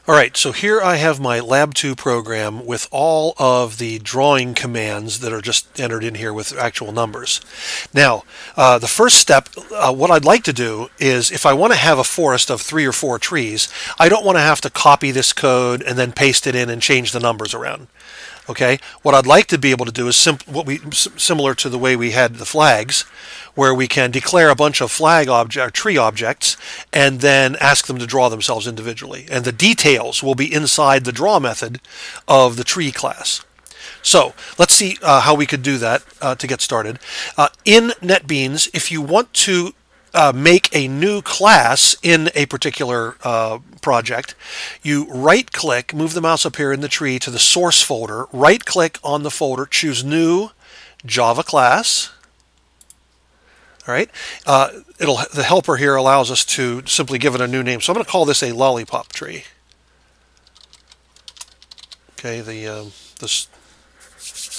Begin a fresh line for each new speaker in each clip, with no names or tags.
All right, so here I have my Lab 2 program with all of the drawing commands that are just entered in here with actual numbers. Now, the first step, what I'd like to do is if I want to have a forest of 3 or 4 trees, I don't want to have to copy this code and then paste it in and change the numbers around. Okay, what I'd like to be able to do is similar to the way we had the flags, where we can declare a bunch of tree objects and then ask them to draw themselves individually. And the details will be inside the draw method of the tree class. So let's see how we could do that to get started. In NetBeans, if you want to make a new class in a particular project, you right-click, move the mouse up here in the tree to the source folder, right-click on the folder, choose New Java Class. All right, the helper here allows us to simply give it a new name. So I'm going to call this a lollipop tree. Okay, this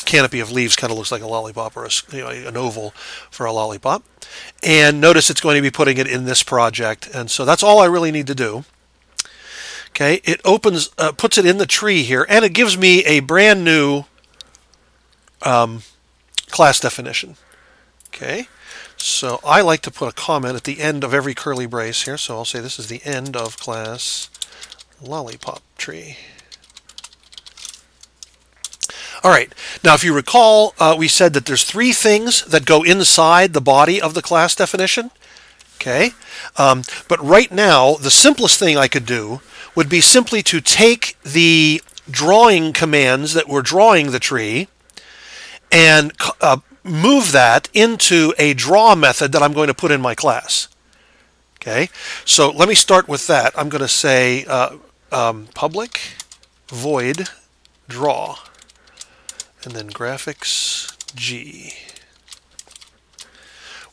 canopy of leaves kind of looks like a lollipop, or an oval for a lollipop. And notice it's going to be putting it in this project, and so that's all I really need to do. Okay, it opens, puts it in the tree here, and it gives me a brand new class definition. Okay, so I like to put a comment at the end of every curly brace here, so I'll say this is the end of class lollipop tree. All right, now if you recall, we said that there's 3 things that go inside the body of the class definition. Okay, but right now, the simplest thing I could do would be simply to take the drawing commands that were drawing the tree and move that into a draw method that I'm going to put in my class. Okay, so let me start with that. I'm going to say public void draw, and then graphics G.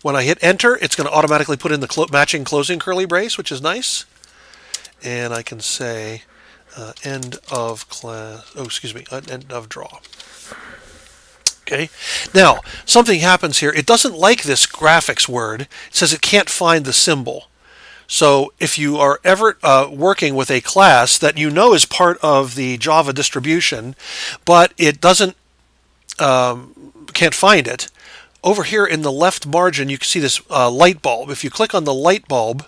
When I hit enter, it's going to automatically put in the matching closing curly brace, which is nice. And I can say end of class, end of draw. Okay, now something happens here. It doesn't like this graphics word. It says it can't find the symbol. So if you are ever working with a class that you know is part of the Java distribution, but it doesn't can't find it, over here in the left margin you can see this light bulb. If you click on the light bulb,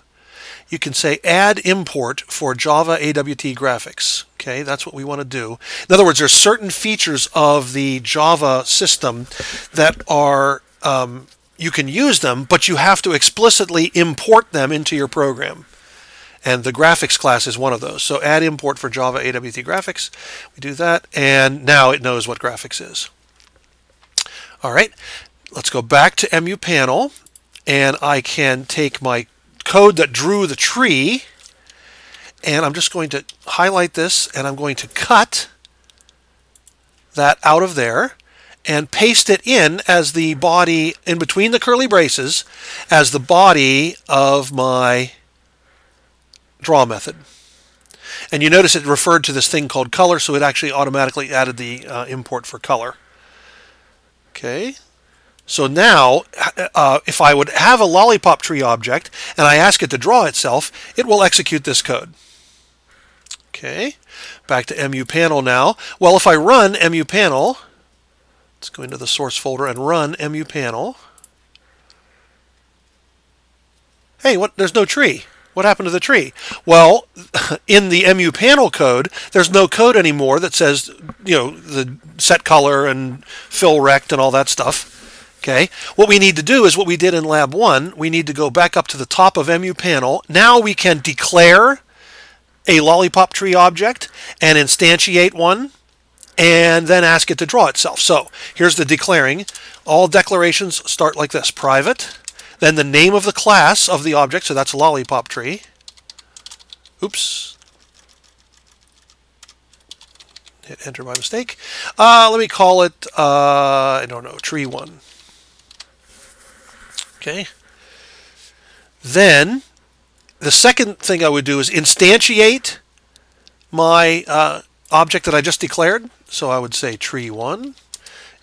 you can say add import for Java AWT graphics. Okay, that's what we want to do. In other words, there's certain features of the Java system that are you can use them, but you have to explicitly import them into your program. And the graphics class is one of those. So add import for Java AWT graphics. We do that, and now it knows what graphics is. All right, let's go back to EmuPanel, and I can take my code that drew the tree, and I'm just going to highlight this, and I'm going to cut that out of there and paste it in as the body, in between the curly braces, as the body of my draw method. And you notice it referred to this thing called color, so it actually automatically added the import for color. Okay, so now if I would have a lollipop tree object and I ask it to draw itself, it will execute this code. Okay, back to EmuPanel now. Well, if I run EmuPanel, let's go into the source folder and run EmuPanel. Hey, there's no tree. What happened to the tree? Well, in the EmuPanel code, there's no code anymore that says, the set color and fill rect and all that stuff. Okay, what we need to do is what we did in Lab 1. We need to go back up to the top of EmuPanel. Now we can declare a lollipop tree object and instantiate one, and then ask it to draw itself. So here's the declaring. All declarations start like this: private, then the name of the class of the object, so that's lollipop tree. Oops. Hit enter by mistake. Let me call it, I don't know, tree1. Okay. Then the second thing I would do is instantiate my object that I just declared. So I would say tree1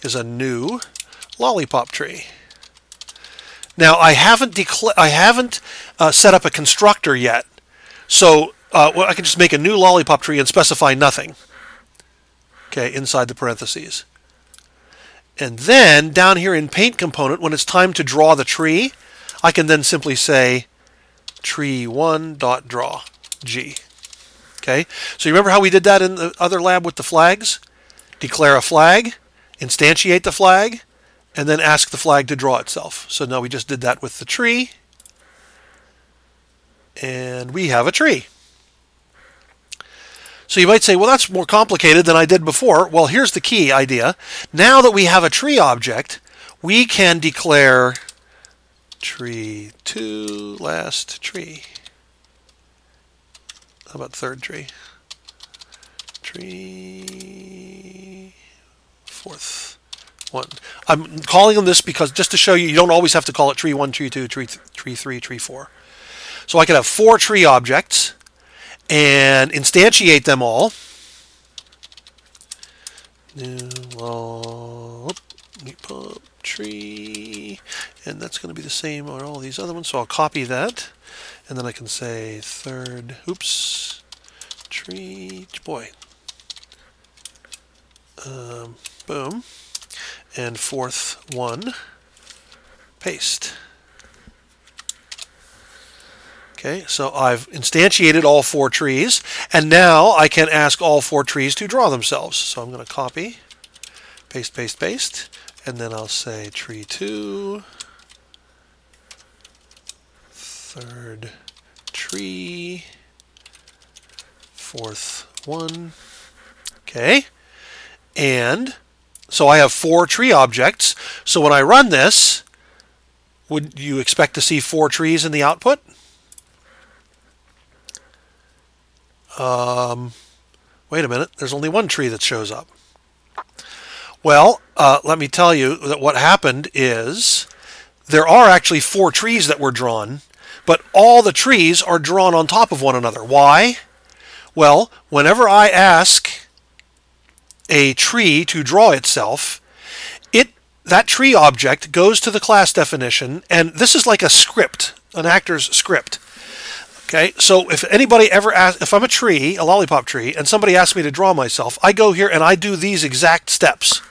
is a new lollipop tree. Now I haven't set up a constructor yet, so well, I can just make a new lollipop tree and specify nothing. Okay, inside the parentheses. And then down here in Paint component, when it's time to draw the tree, I can then simply say tree1.draw, G. Okay, so you remember how we did that in the other lab with the flags? Declare a flag, instantiate the flag, and then ask the flag to draw itself. So now we just did that with the tree, and we have a tree. So you might say, well, that's more complicated than I did before. Well, here's the key idea. Now that we have a tree object, we can declare tree2 last tree. How about third tree? Tree fourth one. I'm calling them this because just to show you, you don't always have to call it tree 1, tree 2, tree 3, tree 4. So I could have 4 tree objects and instantiate them all. New lollipop tree, and that's going to be the same on all these other ones. So I'll copy that, and then I can say third, tree, boy, boom, and fourth one, paste. Okay, so I've instantiated all 4 trees, and now I can ask all 4 trees to draw themselves. So I'm going to copy, paste, paste, paste, and then I'll say tree 2, third tree, fourth one. Okay, and so I have 4 tree objects. So when I run this, would you expect to see 4 trees in the output? Wait a minute, there's only 1 tree that shows up. Well, let me tell you that what happened is there are actually 4 trees that were drawn, but all the trees are drawn on top of one another. Why? Well, whenever I ask a tree to draw itself, that tree object goes to the class definition, and this is like a script, an actor's script. Okay, so if anybody ever asks, if I'm a tree, a lollipop tree, and somebody asks me to draw myself, I go here and I do these exact steps.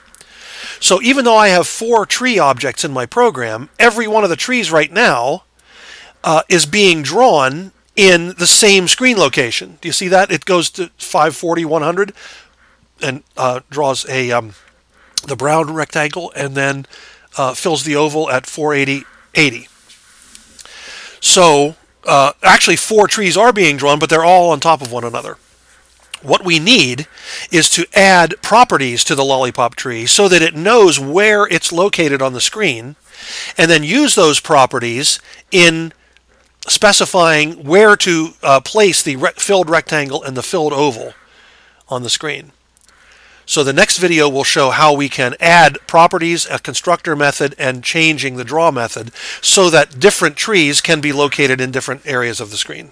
So even though I have 4 tree objects in my program, every one of the trees right now is being drawn in the same screen location. Do you see that? It goes to 540, 100, and draws a the brown rectangle, and then fills the oval at 480, 80. So actually 4 trees are being drawn, but they're all on top of one another. What we need is to add properties to the lollipop tree so that it knows where it's located on the screen, and then use those properties in specifying where to place the filled rectangle and the filled oval on the screen. So the next video will show how we can add properties, a constructor method, and changing the draw method so that different trees can be located in different areas of the screen.